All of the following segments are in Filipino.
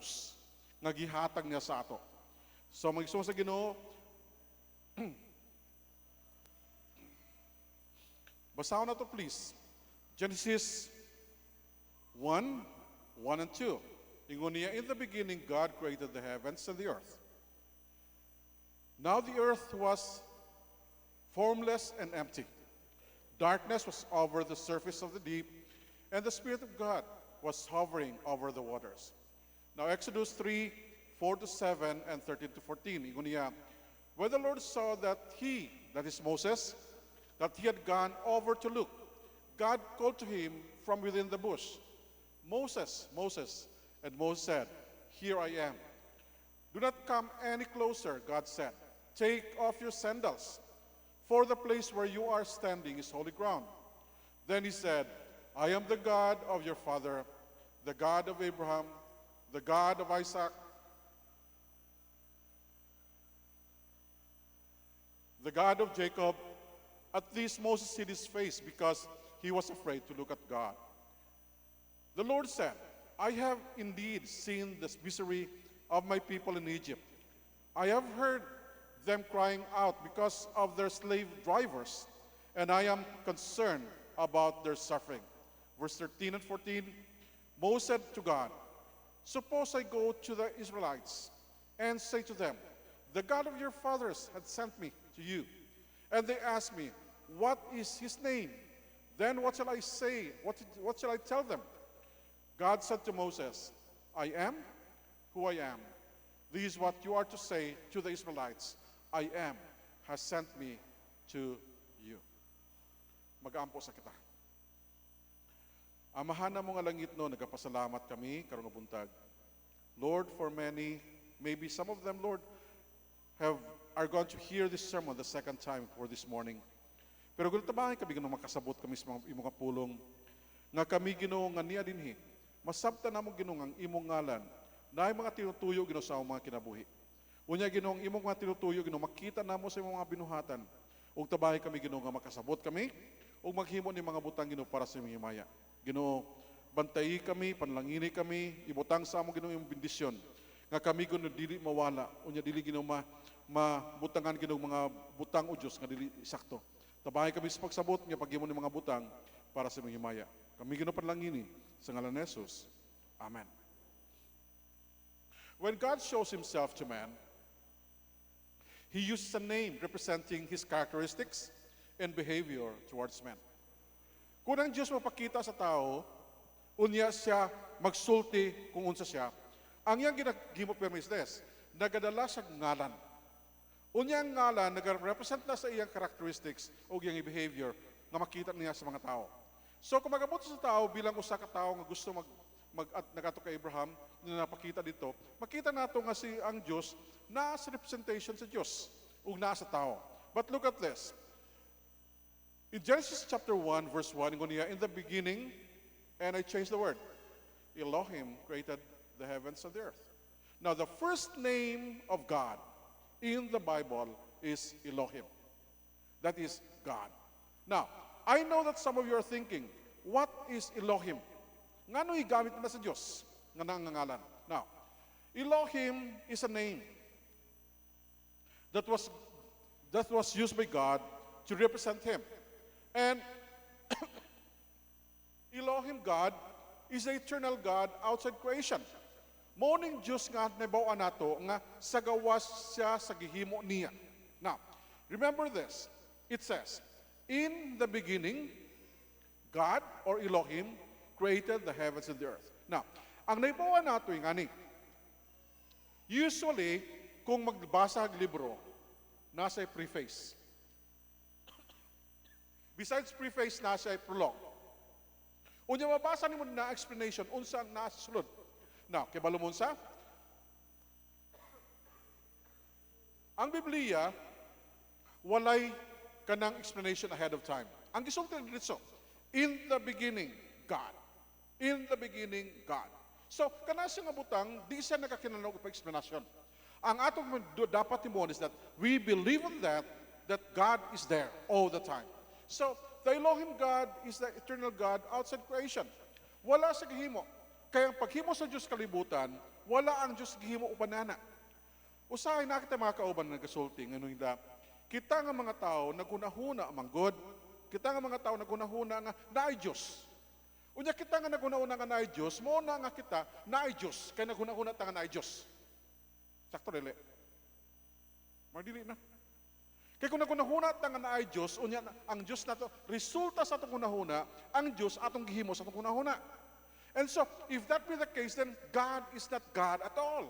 Diyos nga gihatag niya sa ato. So mag-isong sa Ginoo, basahan na to please. Genesis 1, 1 and 2. Ingon niya, in the beginning God created the heavens and the earth. Now the earth was formless and empty. Darkness was over the surface of the deep, and the Spirit of God was hovering over the waters. Now Exodus 3, 4 to 7 and 13 to 14. Ingon niya, when the Lord saw that he, that is Moses, that he had gone over to look, God called to him from within the bush, Moses, Moses. And Moses said, here I am. Do not come any closer, God said. Take off your sandals, for the place where you are standing is holy ground. Then he said, I am the God of your father, the God of Abraham, the God of Isaac, the God of Jacob. At this Moses hid his face because he was afraid to look at God. The Lord said, I have indeed seen the misery of my people in Egypt. I have heard them crying out because of their slave drivers, and I am concerned about their suffering. Verse 13 and 14, Moses said to God, suppose I go to the Israelites and say to them, the God of your fathers had sent me to you. And they ask me, what is his name? Then what shall I say? What shall I tell them? God said to Moses, I am who I am. This is what you are to say to the Israelites. I am has sent me to you. Mag-aampo sa kita. Amahan na mga langit no, nagapasalamat kami, karong buntag. Lord, for many, maybe some of them, Lord, are going to hear this sermon the second time for this morning. Pero kung tabahin kami, ganun makasabot kami sa mga pulong, nga kami Ginoo nga niya dinhi, masabta na mo Ginoo ang imong ngalan, na ay mga tinutuyo Ginoo sa mga kinabuhi. Unya Ginoo, ang imong mga tinutuyo Ginoo, makita na mo sa imong mga binuhatan, ug tabahin kami Ginoo nga makasabot kami, ug maghimo ni mga butang Ginoo para sa imong himaya. Ginoo, bantayi kami, panlangini kami, ibutang sa amo Ginoo imong bendisyon, nga kami Ginoo dili mawala, unya dili Ginoo mabutangan Ginoo mga butang o Dios nga dili sakto. Tabahin kami sa pagsabot nga paghimo ni mga butang para sa imong himaya. Kami Ginoo panlangini sa ngalan ni Jesus. Amen. When God shows himself to man, he uses a name representing his characteristics and behavior towards men. Kung ang Diyos mapakita sa tao, unya siya magsulti kung unsa siya, ang iyang ginagimot permis des, nagadala sa ngalan. Unya ang ngalan, nag-represent na sa iyang characteristics o iyang behavior na makita niya sa mga tao. So kung magabot sa tao bilang usa ka tao nga gusto nagato kay Abraham, na napakita dito, makita nato nga si ang Diyos na sa representation sa Diyos ug na sa tao. But look at this. In Genesis chapter 1 verse 1, in the beginning, and I changed the word, Elohim created the heavens and the earth. Now the first name of God in the Bible is Elohim. That is God. Now, I know that some of you are thinking, what is Elohim? Ngano igamit na sa Diyos nga nangangalan? Now, Elohim is a name that was used by God to represent Him. And Elohim God is the eternal God outside creation. Morning Diyos nga nabawa nato nga sagawas siya sa gihimo niya. Now, remember this. It says, in the beginning, God or Elohim created the heavens and the earth. Now, ang naibawa nato yung ani, usually, kung magbasa ang libro, nasa preface. Besides preface, nasa prologue. Unya mabasa nimo na explanation unsa ang nasa sulod. Now, kay balumon sa ang Biblia walay kanang explanation ahead of time. Ang gisulti dito, in the beginning, God. In the beginning, God. So, kanasa nga butang, di siya nakakinanaog pa explanation. Ang atong dapat timon is that we believe in that God is there all the time. So, the Elohim God is the eternal God outside creation. Wala sa gihimo. Kaya ang paghimo sa Diyos kalibutan, wala ang Diyos gihimo upan nana. Usahay na kita mga kauban nga gasulti ngano ida. Kita nga mga tao nagunahuna manggod. Kita nga mga tao nagunahuna nga naay Diyos. Unya kita nga nagunahuna nga naay Diyos, mo na nga kita naay Diyos kay nagunahuna ta nga naay Diyos. Sakto dili. Mardili na. Kaya kung nagunahuna ta nga naay Diyos, unya ang Diyos nato resulta sa atong gunahuna, ang Diyos atong gihimo sa atong gunahuna. And so, if that be the case, then God is not God at all.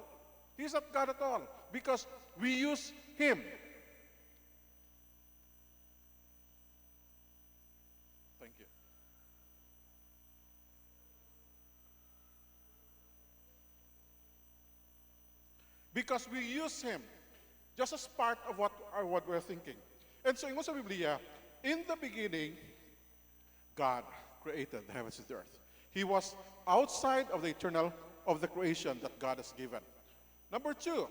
He is not God at all because we use Him. Thank you. Because we use Him just as part of what we're thinking. And so, ingon sa Biblia, in the beginning, God created the heavens and the earth. He was outside of the eternal, of the creation that God has given. Number two,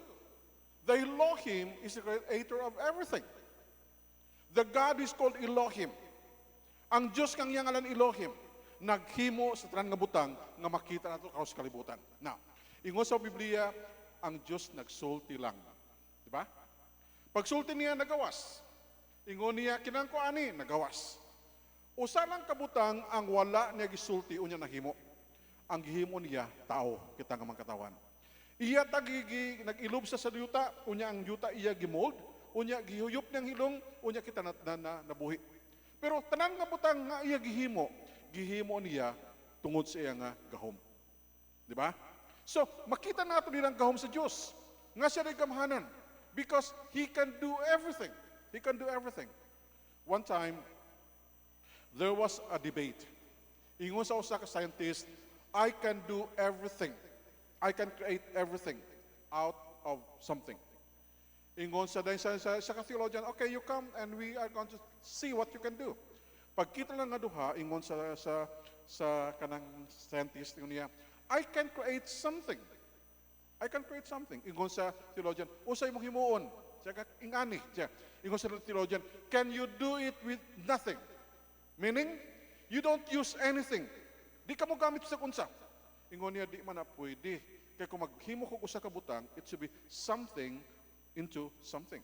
the Elohim is the creator of everything. The God is called Elohim. Ang Diyos kang iyang ngalan Elohim, naghimo sa tanan nga butang nga makita nato kaos kalibutan. Now, ingon sa Biblia, ang Diyos nagsulti lang. Di ba? Pagsulti niya, nagawas. Ingon niya, kinangko ani, nagawas. Usa lang kabutang ang wala niya gisulti unya nahimo. Ang gihimo niya, tao, kita nga mga katawan. Iya tagigi, nag-ilob sa yuta, unya ang yuta iya gimold, unya gihuyop niyang hilong, unya kita nabuhi. Pero tanan nga butang nga iya gihimo niya tungod sa iya nga gahom. Di ba? So, makita nato nilang gahom sa Dios. Nga siya rin gamhanan. Because He can do everything. He can do everything. One time, there was a debate. Ingon sa usa ka scientist, I can do everything. I can create everything out of something. Ingon sa ka-theologian, okay, you come and we are going to see what you can do. Pagkita lang nga duha, ingon sa kanang scientist, ingon niya, I can create something. I can create something. Ingon sa theologian, usay mong himuon. Siya ingani. Ingon sa theologian, can you do it with nothing? Meaning, you don't use anything. Di ka mo gamit sa kunsa. Ingon niya, di man na pwede. Kaya kung maghimo ko usa ka butang, it should be something into something.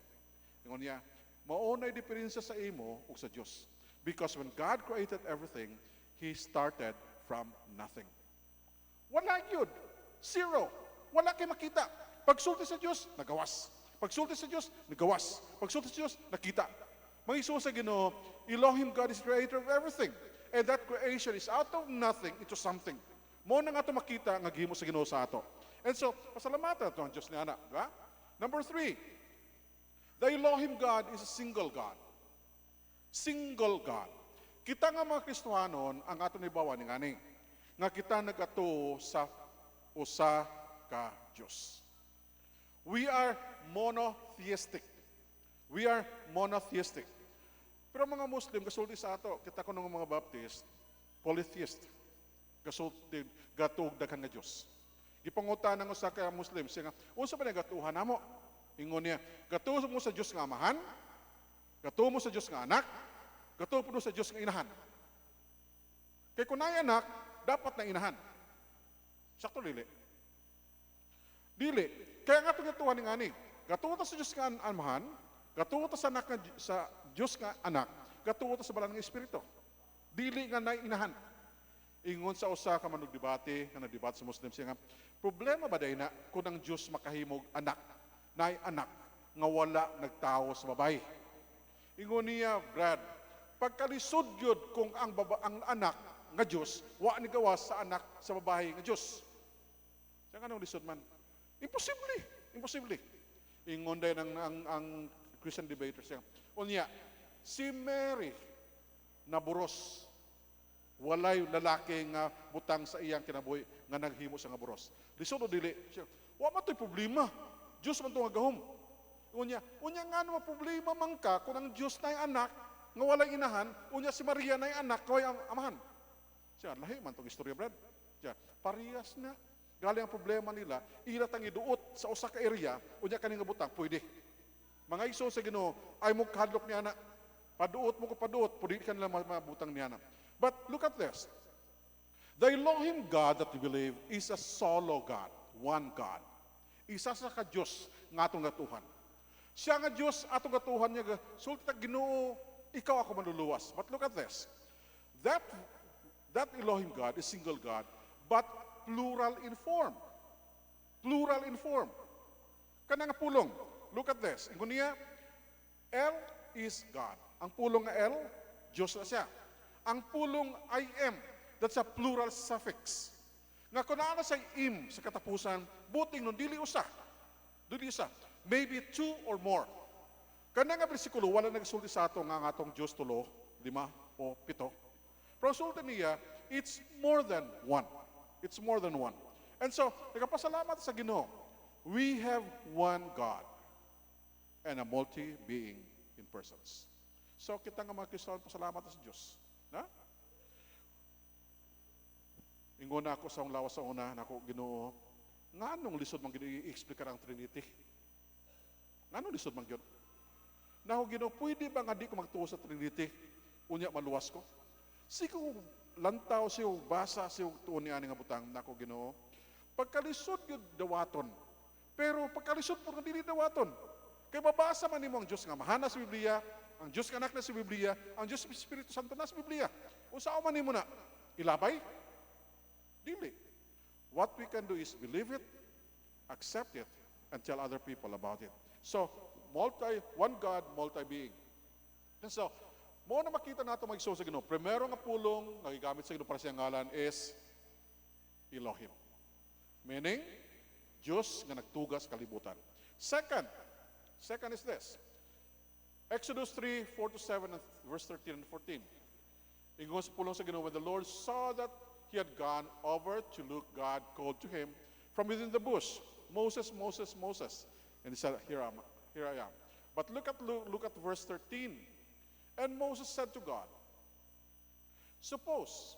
Ingon niya, maunay diferensya sa imo ug sa Dios. Because when God created everything, He started from nothing. Wala yun. Zero. Wala kayo makita. Pagsulti sa Diyos, nagawas. Pagsulti sa Diyos, nagawas. Pagsulti sa Diyos, nakita. Mag-iso sa Ginoo, Elohim God is creator of everything. And that creation is out of nothing into something. Mo na nga ito makita, nga gihimo sa Ginoo sa ato. And so, pasalamatan ito ang Diyos ni Ana. Diba? Number 3, the Elohim God is a single God. Single God. Kita nga mga Kristohanon, ang ato ni bawa ni ngani, nga kita nagato sa usa ka Diyos. We are monotheistic. We are monotheistic. Pero mga Muslim, kasulti sa ato, kita ko ng mga Baptist, polytheist. Kasulti, gatug daghan nga Diyos. Ipangutan ng usa ka Muslim, siya nga, unsa ba na gatuhan namo? Ingon niya, gatuho mo sa Diyos nga amahan, gatuho mo sa Diyos nga anak, gatuho mo sa Diyos nga inahan. Kaya kung na anak, dapat na inahan. Sakto dili. Dili. Kaya nga pagkatuhan ng ani. Gatuho ta sa Diyos nga amahan, gatuho ta sa anak sa Diyos nga anak, gatuho ta sa balang ng Espiritu. Dili nga na inahan. Ingon sa usa ka manug debate, nga nagdebate sa Muslim siya nga, problema ba day na kung ang Diyos makahimog anak, naay anak nga wala nagtawo sa babae? Ingon niya, Brad, pagkalisod yun kung ang anak nga Diyos, wa ni gawas sa anak sa babae nga Diyos. Siya nga nang lisod man. Imposible. Imposible. Ingon din ang Christian debaters siya. Unya, si Mary naburos. Walay lalaki nga butang sa iyang kinabuhi nga naghimo sa nga buros. Lisod o dili siya. Wa man to'y problema. Diyos man to nga gahom. Unya nga naman problema man ka kung ang Diyos na'y anak nga walay inahan, unya si Maria na'y anak kaway amahan. Siya, lahi man tong istorya, Brad. Siya, parehas na. Galing ang problema nila, ila tang iduot sa usa ka area, unya kani nga butang, pwede. Mga iso sa Ginoo, ay mo kahadlok ni ana. Paduot mo ko paduot, pwede ka nila mabutang ni ana. But look at this. The Elohim God that we believe is a solo God. one God. Isa sa ka Diyos nga atong gatuhan. Siya nga Diyos atong gatuhan niya, sulti ta Ginoo, ikaw ako manluluwas. But look at this. That Elohim God is single God, but plural in form. Plural in form. Kana nga pulong. Look at this. Ingon niya, El is God. Ang pulong nga El, Diyos na siya. Ang pulong I am, that's a plural suffix. Nga kung naana sa im sa katapusan, buting nun, dili usa. Dili usa. Maybe two or more. Kana nga bersikulo, wala nagsulti sa ato nga atong Diyos tulo, 5 o 7. Pero sulti niya, it's more than one. It's more than one. And so, nagpasalamat sa Ginoo. We have one God and a multi-being in persons. So, kita nga mga Kristiyan, pasalamat sa Diyos. Na? Ingon na ako sa lawas sa una, nako Ginoo, nga anong lisod man i-explica ang Trinity? Nga anong lisod man yun? Nako Ginoo, pwede ba nga di ko magtuo sa Trinity? Unya maluwas ko? Sigo lantaw siyo basa siyo tuon ni ani nga butang nako Ginoo. Pagkalisod gyud dawaton. Pero pagkalisod pud dili dawaton. Kay mabasa man nimo ang Dios nga mahana sa Biblia, ang Dios nga anak na sa Biblia, ang Dios Espiritu Santo na sa Biblia. Unsa man nimo na ilabay? Dili. What we can do is believe it, accept it, and tell other people about it. So, one God, multi-being. And so, mo na makita nato mag-show sa Ginoo. Primero nga pulong nga gigamit sa Ginoo para sa ngalan is Elohim. Meaning, Diyos nga nagtugas kalibutan. Second is this. Exodus 3:4-7 and verse 13 and 14. Ingon sa pulong sa Ginoo, when the Lord saw that he had gone over to look, God called to him from within the bush, Moses, Moses, Moses. And he said, here I am. But look at verse 13. And Moses said to God, suppose,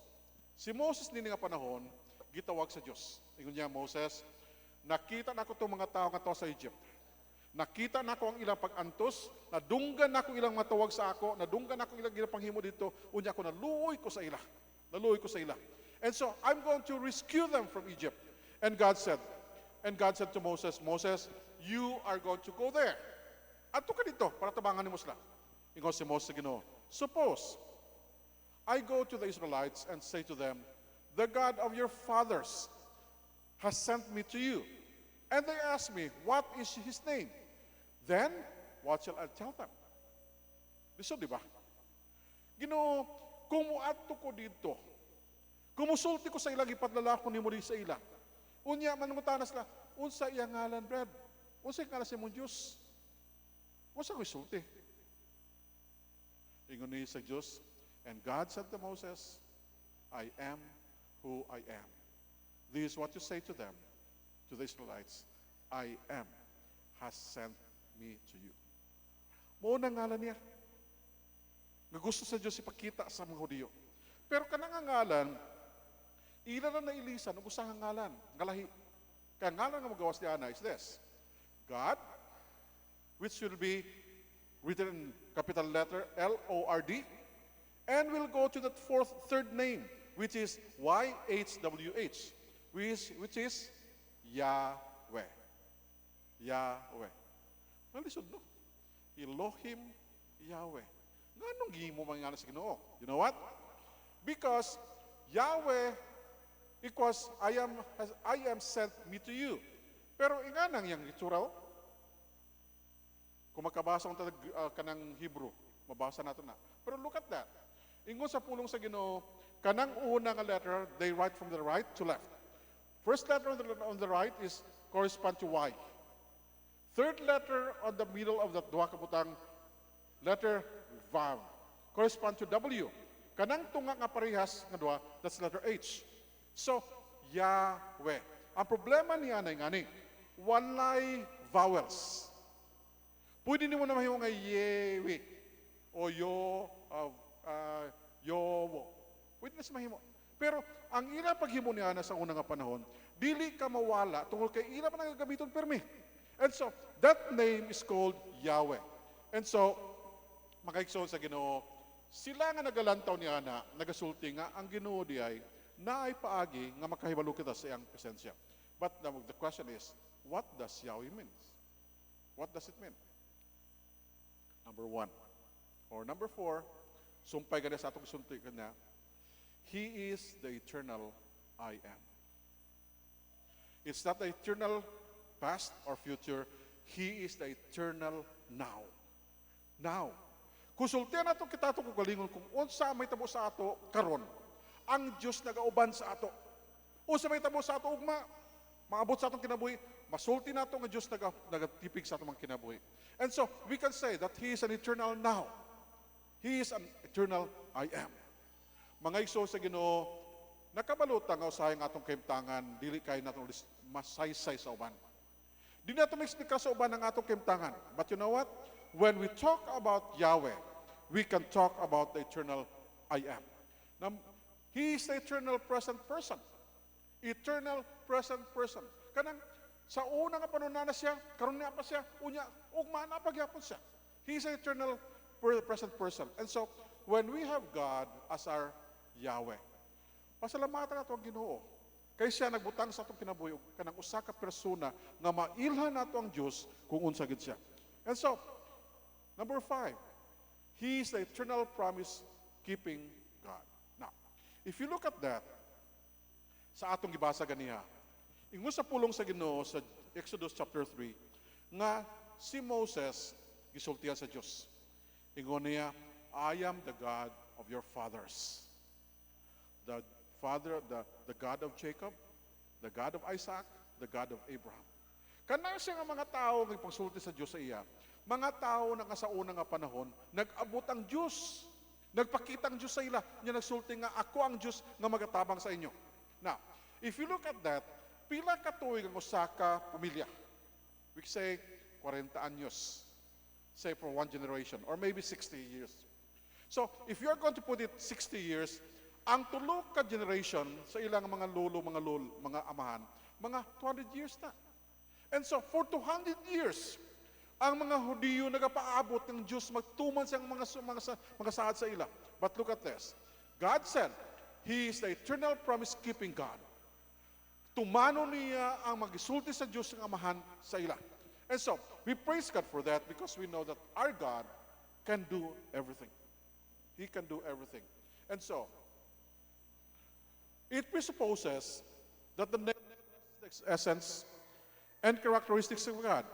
si Moses nini nga panahon, gitawag sa Diyos. Ingon niya, Moses, nakita na ko itong mga tao nga to sa Egypt. Nakita na ko ang ilang pag-antos, nadunggan na ko ilang matawag sa ako, nadunggan na ko ilang ginapanghimo dito, unya ko naluoy ko sa ila. Naluoy ko sa ila. And so, I'm going to rescue them from Egypt. And God said to Moses, Moses, you are going to go there. Ato ka dito, para tabangan ni Musla. Ingon si Moses sa Ginoo, suppose I go to the Israelites and say to them, the God of your fathers has sent me to you. And they ask me, what is his name? Then, what shall I tell them? Biso, di ba? Ginoo, kung muadto ko dito, kumusulti ko sa ilang ipadlalako ni muli sa ila. Unya, manungutanas na, unsa iyang ngalan, Brad? Unsa iyang ngalan sa mong Diyos? Unsa ko isulti? Ingon niya sa Diyos, and God said to Moses, I am who I am. This is what you say to them, to the Israelites, I am has sent me to you. Muna ngalan niya. Nga gusto sa Diyos ipakita sa mga Hudiyo. Pero kanang ngalan, ila na nailisan, ang usang ngalan, ngalahi. Kaya ngalan nga magawas niya na is this, God, which will be written in capital letter L-O-R-D, and we'll go to that third name, which is Y-H-W-H, which is Yahweh. Yahweh. Nalisod, no? Elohim Yahweh. Nganong gihimo mga sa Ginoo? You know what? Because Yahweh equals I am sent me to you. Pero inganang yang itsura, kung makabasa ang kanang Hebrew, mabasa nato na. Pero look at that. Ingon sa pulong sa Ginoo, kanang unang letter, they write from the right to left. First letter on the right is correspond to Y. Third letter on the middle of the duha kabutang letter Vav correspond to W. Kanang tunga nga parehas nga duha, that's letter H. So, Yahweh. Ang problema niya na ngani, walay vowels. Pwede nimo na mahimo nga Yewe o Yowo. Pwede na sa mahimo. Pero ang ila paghimo niya na sa unang nga panahon, dili ka mawala tungkol kay ila pa nagagamiton permi. And so, that name is called Yahweh. And so, makaigsoon sa Ginoo, sila nga nagalantaw niya na, nagasulti nga, ang Ginoo di ay naay paagi nga makahibalo kita sa iyang presensya. But the question is, what does Yahweh mean? What does it mean? Number one. Or number four, sumpay gani sa atong suntoy kanya, He is the eternal I am. It's not the eternal past or future. He is the eternal now. Now. Kusultihan nato kita ito kugalingon kung unsa may tabo sa ato karon. Ang Diyos nagauban sa ato. Unsa may tabo sa ato ugma, maabot sa atong kinabuhi, masulti nato nga Diyos nagatipig sa atong kinabuhi. And so, we can say that He is an eternal now. He is an eternal I am. Mga igso sa Ginoo, nakabaluta nga usahay nga atong kaimtangan, dili kay natong masaysay sa uban. Di nato ma-explica sa uban ang atong kaimtangan. But you know what? When we talk about Yahweh, we can talk about the eternal I am. Now, He is the eternal present person. Eternal present person. Kanang sa una nga panunana siya, karon niya pa siya, unya, ugma na pagyapon siya. He is an eternal present person. And so, when we have God as our Yahweh, pasalamatan nato ang Ginoo. Kay siya nagbutang sa atong kinabuhi kanang usa ka persona nga mailhan nato ang Dios kung unsa gid siya. And so, number 5, He is the eternal promise-keeping God. Now, if you look at that, sa atong gibasa ganiha, ingon sa pulong sa Ginoo sa Exodus chapter 3, nga si Moses gisultihan sa Dios. Ingon niya, I am the God of your fathers. The God of Jacob, the God of Isaac, the God of Abraham. Kanang siya nga mga tao nga ipagsulti sa Dios sa iya, mga tao na nga sa unang nga panahon, nag-abot ang Diyos. Nagpakita ang Diyos sa ila. Niya nagsulti nga, ako ang Diyos nga magatabang sa inyo. Now, if you look at that, pila ka tuig ang usa ka pamilya? We say, 40 anyos. Say for one generation, or maybe 60 years. So, if you're going to put it 60 years, ang tulo ka generation sa ilang mga lolo, mga amahan, mga 200 years na. And so, for 200 years, ang mga Hudiyo nagapaabot ng Diyos magtuman siyang mga saad sa ila. But look at this. God said, He is the eternal promise-keeping God. Tumano niya ang magisulti sa Diyos ng amahan sa ila. And so, we praise God for that because we know that our God can do everything. He can do everything. And so, it presupposes that the essence and characteristics of God,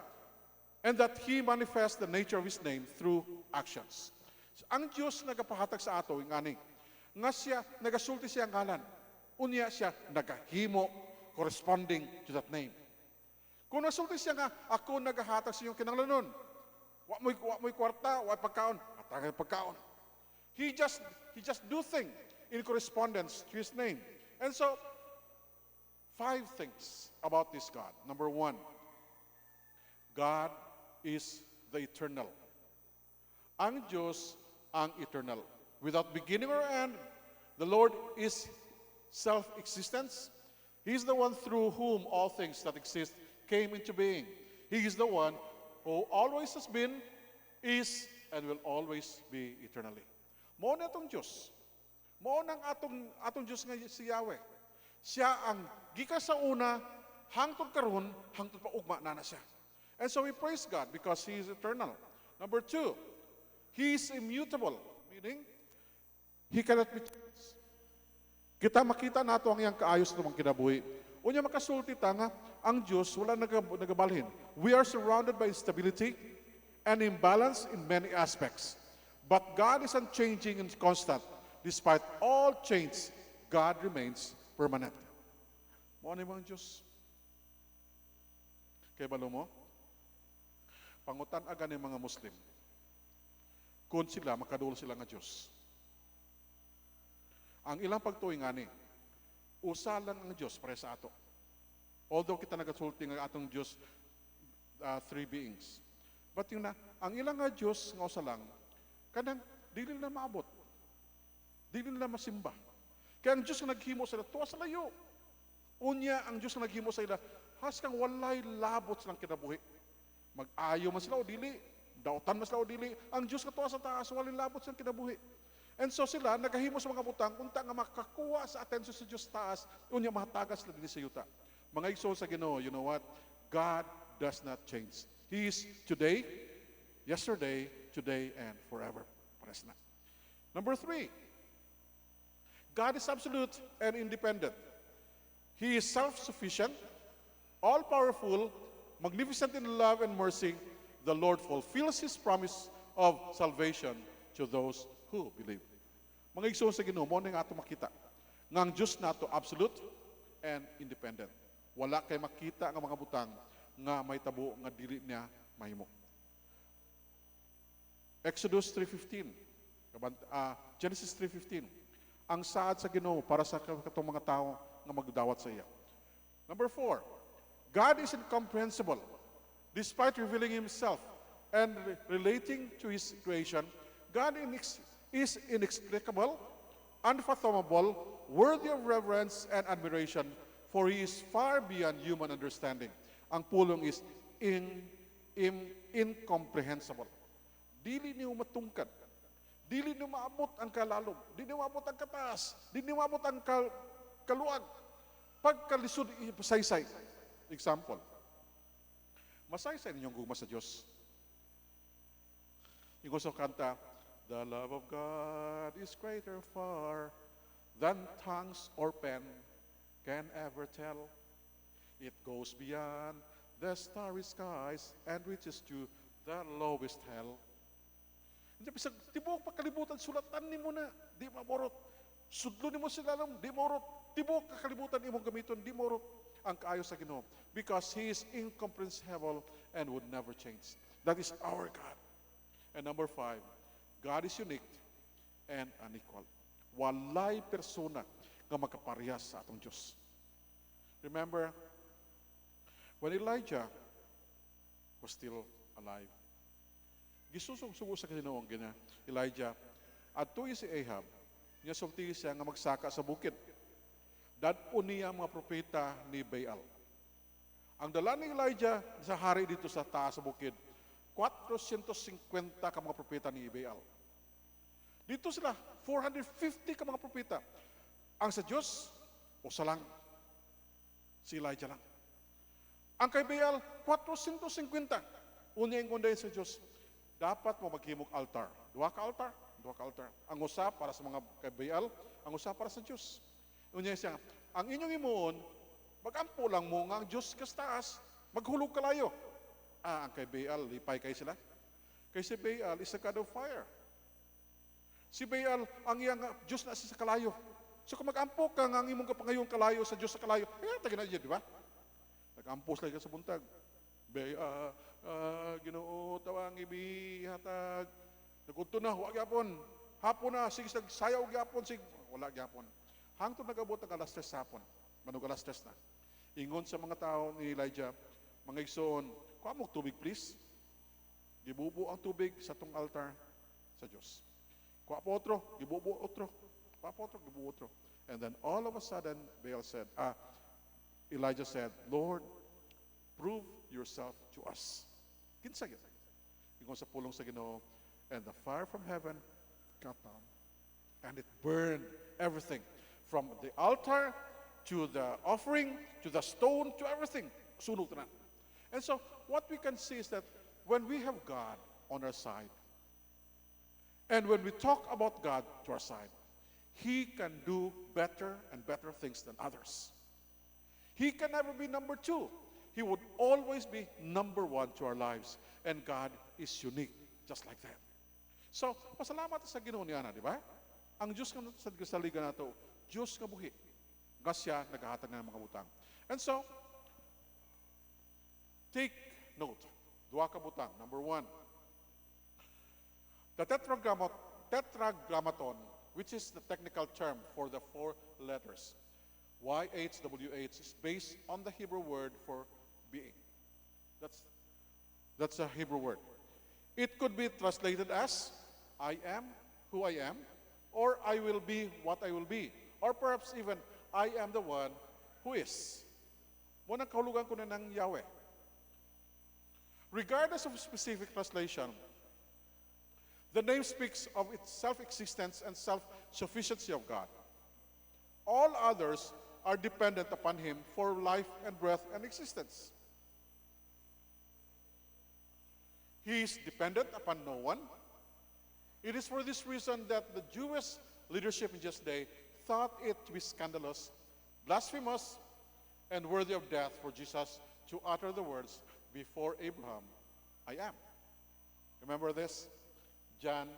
and that He manifests the nature of His name through actions. Ang Diyos nagapahatag sa ato, ingani, nga siya, nagasulti siya ngalan, unya siya nagahimo corresponding to that name. Kung nasulti siya nga, ako nagahatag sa iyong kinanglanon, wa mo'y kwarta, wa pagkaon, atagay pagkaon. He just do things in correspondence to His name. And so, 5 things about this God. Number 1, God is the eternal. Ang Diyos ang eternal. Without beginning or end, the Lord is self-existence. He is the one through whom all things that exist came into being. He is the one who always has been, is, and will always be eternally. Mao na itong Diyos. Mao nang atong Diyos nga si Yahweh. Siya ang gikan sa una, hangtod karon, hangtod pa ugma na siya. And so we praise God because He is eternal. Number 2, He is immutable, meaning He cannot be changed. Kita makita nato ang iyang kaayos ng mga kinabuhi. Unya makasulti ta nga, ang Diyos wala nagabalhin. We are surrounded by instability and imbalance in many aspects. But God is unchanging and constant. Despite all change, God remains permanent. Mo ni mga Diyos. Kay balo mo? Pangutan aga ni mga Muslim. Kung sila, makadul sila nga Diyos. Ang ilang pagtuoy nga ni, usa lang ang Diyos para sa ato. Although kita nagasulti nga atong Diyos, 3 beings. But yung na, ang ilang nga Diyos nga usa lang, kanang dili nila maabot. Dili nila masimba. Kaya ang Diyos nga naghimo sila, tuwa sa layo. Unya, ang Diyos nga naghimo sa ila, has kang walay labot silang kinabuhi. Mag-ayo man sila o dili, dautan man sila o dili, ang Diyos katuwa sa taas, walay labot silang kinabuhi. And so sila, nagahimo sa mga butang, unta nga makakuha sa atensyon sa Diyos taas, unya mahatagas sila din sa yuta. Mga igsoon sa Ginoo, you know what? God does not change. He is today, yesterday, today, and forever. Pares na. Number 3, God is absolute and independent. He is self-sufficient, all-powerful, magnificent in love and mercy. The Lord fulfills His promise of salvation to those who believe. Mga igsoon sa Ginoo, mo ning ato makita nga ang Dios nato absolute and independent. Wala kay makita nga mga butang nga may tabo nga dili niya mahimo. Exodus 3:15, Genesis 3:15. Ang saad sa Ginoo para sa katong mga tao nga magdawat sa iya. Number 4, God is incomprehensible. Despite revealing Himself and relating to His creation, God is inexplicable, unfathomable, worthy of reverence and admiration, for He is far beyond human understanding. Ang pulong is incomprehensible. Dili niyo matungkad. Dili niyo maabot ang kalalom. Dili niyo maabot ang kataas. Dili niyo maabot ang kaluag. Pagkalisod, saysay. Example, masaysay ninyong gugma sa Diyos. Yung sa kanta, the love of God is greater far than tongues or pen can ever tell. It goes beyond the starry skies and reaches to the lowest hell. Hindi bisag tibok pagkalibutan sulatan nimo na, di maborot. Sudlo nimo sila lang, di morot. Tibok kakalibutan imong gamiton, di morot ang kaayo sa Ginoo, because He is incomprehensible and would never change. That is our God. And number 5, God is unique and unequal. Walay persona nga magkaparehas sa atong Diyos. Remember, when Elijah was still alive, gisusog-sugo sa Ginoo ang Elijah, adto si Ahab, niya sulti siya nga magsaka sa bukid. Dadpo niya ang mga propeta ni Baal. Ang dala ni Elijah sa hari dito sa taas sa bukid, 450 ka mga propeta ni Baal. Dito sila, 450 ka mga propeta. Ang sa Diyos, usa lang. Si Elijah lang. Ang kay Baal, 450. Unya yung kunday sa Diyos, dapat mo maghimog altar. Duha ka altar. Ang usa para sa mga kay Baal, ang usa para sa Diyos. Unya siya, ang inyong imuon, magampo lang mo nga ang Diyos kastaas, maghulog kalayo. Ang kay Baal, lipay kay sila. Kay si Baal is a god of fire. Si Baal, ang iyang Diyos na sa kalayo. So kung magampo ka nga ang imong kapangayon kalayo sa Diyos sa kalayo, tagay na dyan, di ba? Nag-ampos lang ka sa buntag. Ginoo, tawang ibihatag. Nagkunto na, huwag yapon. Hapon na, sige, sayaw yapon, sige, wala yapon. Hangtod nag-abot ng alas 3 hapon. Manog alas 3 na. Ingon sa mga tao ni Elijah, mga igsoon, kuha mo tubig please. Gibubo ang tubig sa tong altar sa Diyos. Kuha po otro, gibubo otro. Kuha po otro, gibubo otro. And then all of a sudden, Elijah said, Lord, prove yourself to us. Kinsa gyud. Ingon sa pulong sa Ginoo, and the fire from heaven got down. And it burned everything. From the altar to the offering, to the stone, to everything. Sunog na. And so, what we can see is that when we have God on our side, and when we talk about God to our side, He can do better and better things than others. He can never be number 2. He would always be number 1 to our lives. And God is unique, just like that. So, pasalamat sa Ginoo niya na, di ba? Ang Diyos sa liga na ito, Diyos nga buhi. Gasya, naghahatag na ng mga butang. And so, take note. Dua ka butang. Number 1. The tetragrammaton, which is the technical term for the 4 letters, YHWH, is based on the Hebrew word for being. That's a Hebrew word. It could be translated as, I am who I am, or I will be what I will be. Or perhaps even, I am the one who is. Munang kahulugan ko na ng Yahweh. Regardless of specific translation, the name speaks of its self-existence and self-sufficiency of God. All others are dependent upon him for life and breath and existence. He is dependent upon no one. It is for this reason that the Jewish leadership in just day thought it to be scandalous, blasphemous, and worthy of death for Jesus to utter the words, "Before Abraham, I am." Remember this? John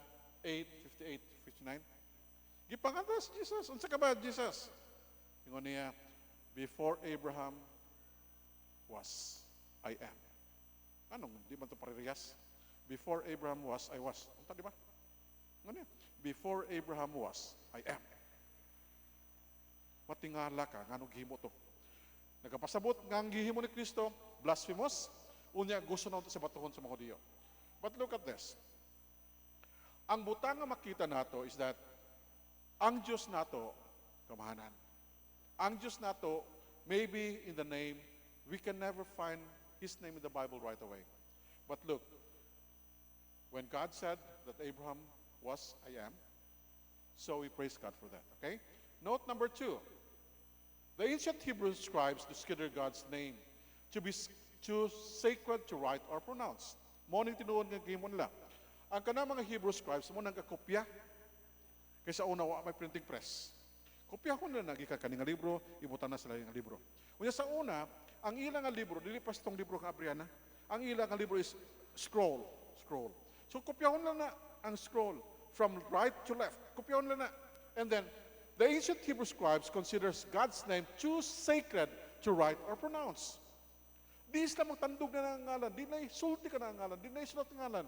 8:58-59. Gipanganta si Jesus. Unsa ka ba, Jesus? Ingon niya, "Before Abraham was, I am." Anong, di man ito parehas? Before Abraham was, I was. Unta, di ba? Ingon niya, "Before Abraham was, I am." Matingala ka, nga nung gihimo to. Nagapasabot nga ang gihimo ni Kristo, blasphemous, unya gusto na ito sa batuhon sa mga Hudiyo. But look at this. Ang butang nga makita nato is that ang Diyos nato, kamahanan. Ang Diyos nato, maybe in the name, we can never find His name in the Bible right away. But look, when God said that Abraham was, I am, so we praise God for that, okay? Note number 2. The ancient Hebrew scribes consider God's name to be too sacred to write or pronounce. Mo ning tinuod nga gihimo nila. Ang kanang mga Hebrew scribes mo nang kakopya kaysa una wa may printing press. Kopyahon na gikan kaning nga libro, ibutan na sila yung libro. Unya sa una, ang ilang nga libro dili pa tong libro ka Abriana. Ang ilang nga libro is scroll. So kopyahon na ang scroll from right to left. Kopyahon na. And then the ancient Hebrew scribes considers God's name too sacred to write or pronounce. Di sila magtandog na ng ngalan, di na isulti ka na ng ngalan, di na isulat ng ngalan.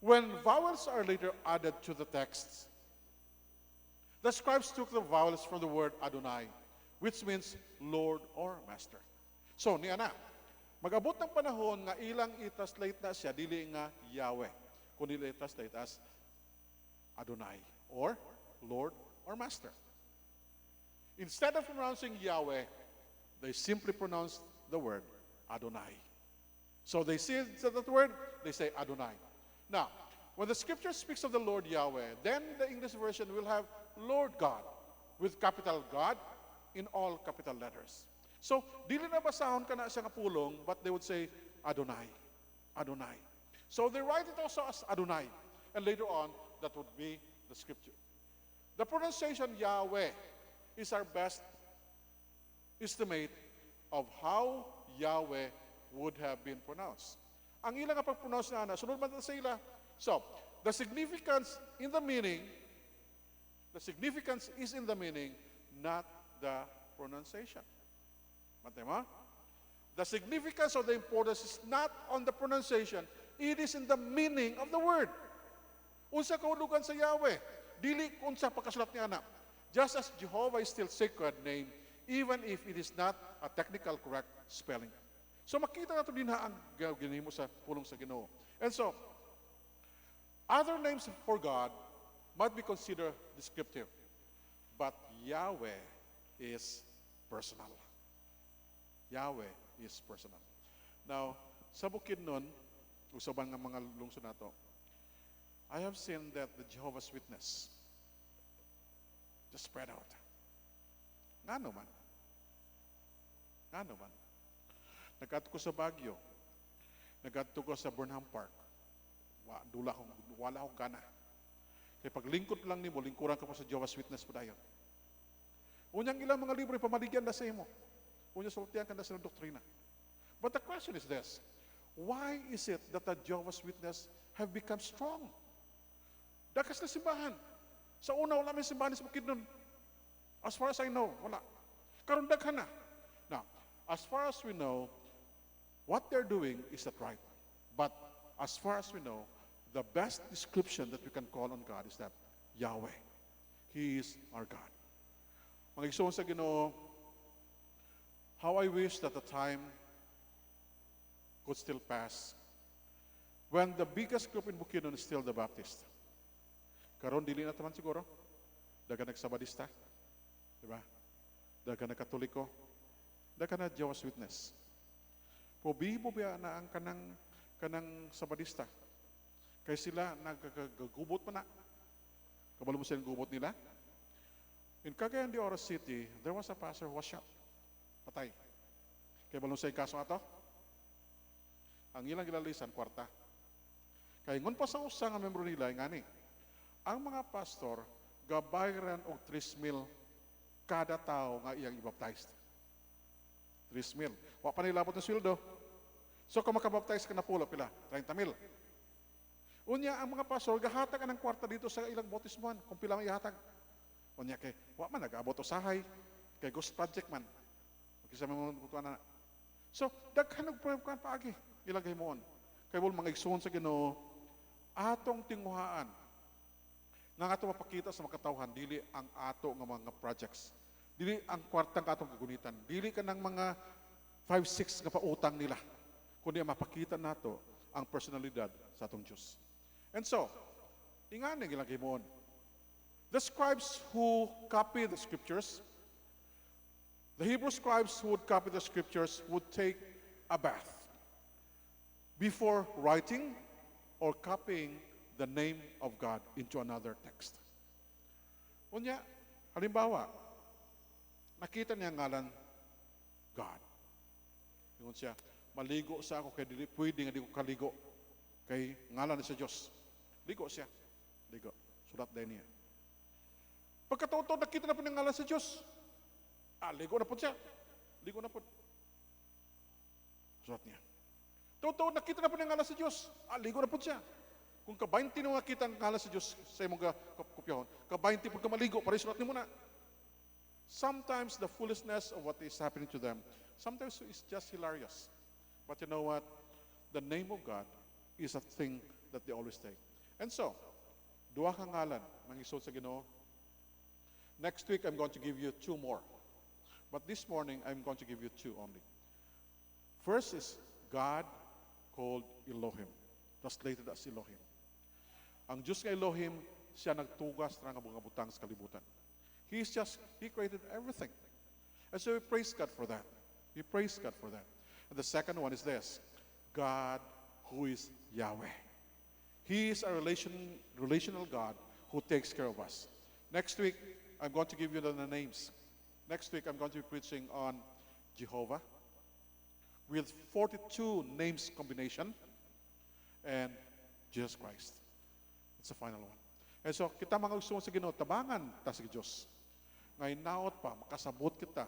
When vowels are later added to the texts, the scribes took the vowels from the word Adonai, which means Lord or Master. So, ni ana, mag-abot ng panahon nga ilang i-translate na siya, dili nga Yahweh, kundi i-translate as Adonai, or Lord or Master. Instead of pronouncing Yahweh, they simply pronounce the word Adonai. So they say that word, they say Adonai. Now, when the scripture speaks of the Lord Yahweh, then the English version will have Lord God with capital God in all capital letters. So, dili na basahon ka na siya nga pulong, but they would say Adonai. Adonai. So they write it also as Adonai. And later on, that would be the scripture. The pronunciation Yahweh is our best estimate of how Yahweh would have been pronounced. Ang ilang nga pag-pronounce na sunod man sa ila. So, the significance is in the meaning, not the pronunciation. Matay mo? The significance of the importance is not on the pronunciation, it is in the meaning of the word. Unsa kahulugan sa Yahweh? Dili unsa pagkasulat ni ana. Just as Jehovah is still sacred name, even if it is not a technical correct spelling. So makita nato din ang ginahimo sa pulong sa Ginoo. And so, other names for God might be considered descriptive, but Yahweh is personal. Yahweh is personal. Now, sa Bukidnon, usaban nga mga lungsod nato, I have seen that the Jehovah's Witness just spread out. Nga naman. Nag-adto ko sa Baguio. Nag-adto ko sa Burnham Park. Wala akong gana. Kaya pag lingkod lang nimo, lingkuran ka pa sa Jehovah's Witness po dayon. Unyang ilang mga libro, pamaligyan na sa imo. Unyang sultihan ka na sa doktrina. But the question is this, why is it that the Jehovah's Witness have become strong? Dakas na simbahan. Sa una, wala may simbahan sa Bukidnon. As far as I know, wala. Karon daghan na. Now, as far as we know, what they're doing is not right. But as far as we know, the best description that we can call on God is that Yahweh. He is our God. Mga igsoon sa Ginoo, how I wish that the time could still pass when the biggest group in Bukidnon is still the Baptist. Karon dili na taman siguro. Dagan nagsabadista. Diba? Dagan na Katoliko. Dagan na Jehovah's Witness. Pobi-pobi na ang kanang sabadista. Kaya sila nagagubot pa na. Kabalo mo silang gubot nila. In Cagayan de Oro City, there was a pastor who was shot. Patay. Kaya balong sa kaso ato? Ang ilang gilalisan, kwarta. Kaya ngun pa sa usa nga membro nila, ngani, ang mga pastor, gabayaran og 3,000 kada tao nga iyang ibaptized. 3,000. Wa pa nilabot ng sweldo. So kung makabaptize ka na pula, pila? 30,000. Unya, ang mga pastor, gahatag ka ng kwarta dito sa ilang bautismuhan, kung pila ang ihatag. Unya, kay, wa man, nag-abot usahay, kay ghost project man. Kisa mga butuan na. So, daghan nagpapagkan paagi, ilagay mo on. Kay wal mga igsoon sa Ginoo, atong tinguhaan, nga ato mapakita sa makatawhan, dili ang ato nga mga projects. Dili ang kwartang atong kagunitan. Dili ka ng mga 5-6 nga pautang nila. Kundi mapakita nato ang personalidad sa atong Diyos. And so, ingani gilagay mo on. The scribes who copy the scriptures, the Hebrew scribes who would copy the scriptures would take a bath before writing or copying the name of God into another text. Unya, halimbawa, nakita niya ang ngalan God. Ingon siya, maligo sa ako kay dili pwede nga di ko kaligo kay ngalan ni sa Dios. Ligo siya. Ligo. Sulat din niya. Pagkataon-taon nakita na po ng ngalan sa Dios. Ligo na po siya. Ligo na po. Sulat niya. Taon-taon nakita na po ng ngalan sa Dios. Ligo na po siya. Kung ka-20 nung nakita ang ngalan sa Dios sa imong kopyahon, ka-20 pag maligo, para sulat ni mo na. Sometimes the foolishness of what is happening to them, sometimes it's just hilarious. But you know what? The name of God is a thing that they always take. And so, duha ka ngalan, mangisod sa Ginoo. Next week, I'm going to give you 2 more. But this morning, I'm going to give you 2 only. First is God called Elohim, translated as Elohim. Ang Diyos nga Elohim, siya nagtugas ng mga butang sa kalibutan. He created everything. And so we praise God for that. We praise God for that. And the second one is this, God who is Yahweh. He is a relational God who takes care of us. Next week, I'm going to give you the names. Next week, I'm going to be preaching on Jehovah with 42 names combination and Jesus Christ. It's the final one. And so, kita mga gusto sa Ginoo, tabangan ta sa Diyos. Ngay naot pa, makasabot kita,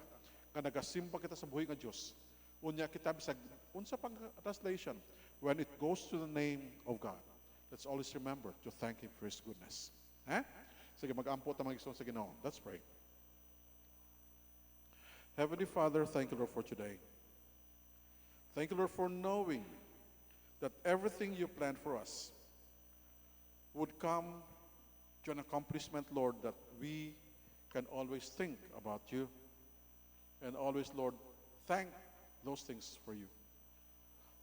nga nagasimba kita sa buhay nga Diyos. Unya kita bisag, unsa pang translation, when it goes to the name of God, let's always remember to thank Him for His goodness. Sige, mag-ampo ta mga gusto sa Ginoo. Let's pray. Heavenly Father, thank you, Lord, for today. Thank you, Lord, for knowing that everything you planned for us would come to an accomplishment, Lord, that we can always think about you and always, Lord, thank those things for you.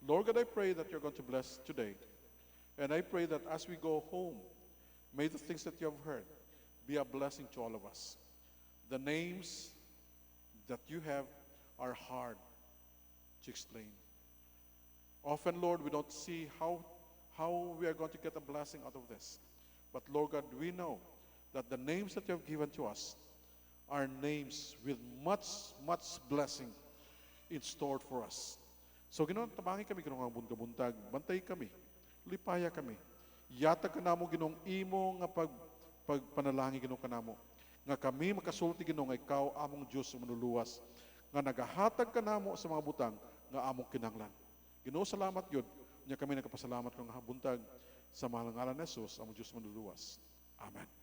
Lord God, I pray that you're going to bless today. And I pray that as we go home, may the things that you have heard be a blessing to all of us. The names that you have are hard to explain. Often, Lord, we don't see how we are going to get a blessing out of this. But Lord God, we know that the names that you have given to us are names with much, much blessing in store for us. So, Ginoon, tabangi kami, Ginoong buntag, bantay kami, lipaya kami. Yatag ka namo, Ginoong imo nga pagpanalangin, Ginoong kanamo. Nga kami makasulti, Ginoong, ikaw among Diyos manuluwas. Nga nagahatag ka namo sa mga butang nga among kinanglan. Ginoo, salamat yun. Nya kami nagkapasalamat ng buntag sa mahal ngalan ni Jesus, among Diyos manuluwas. Amen.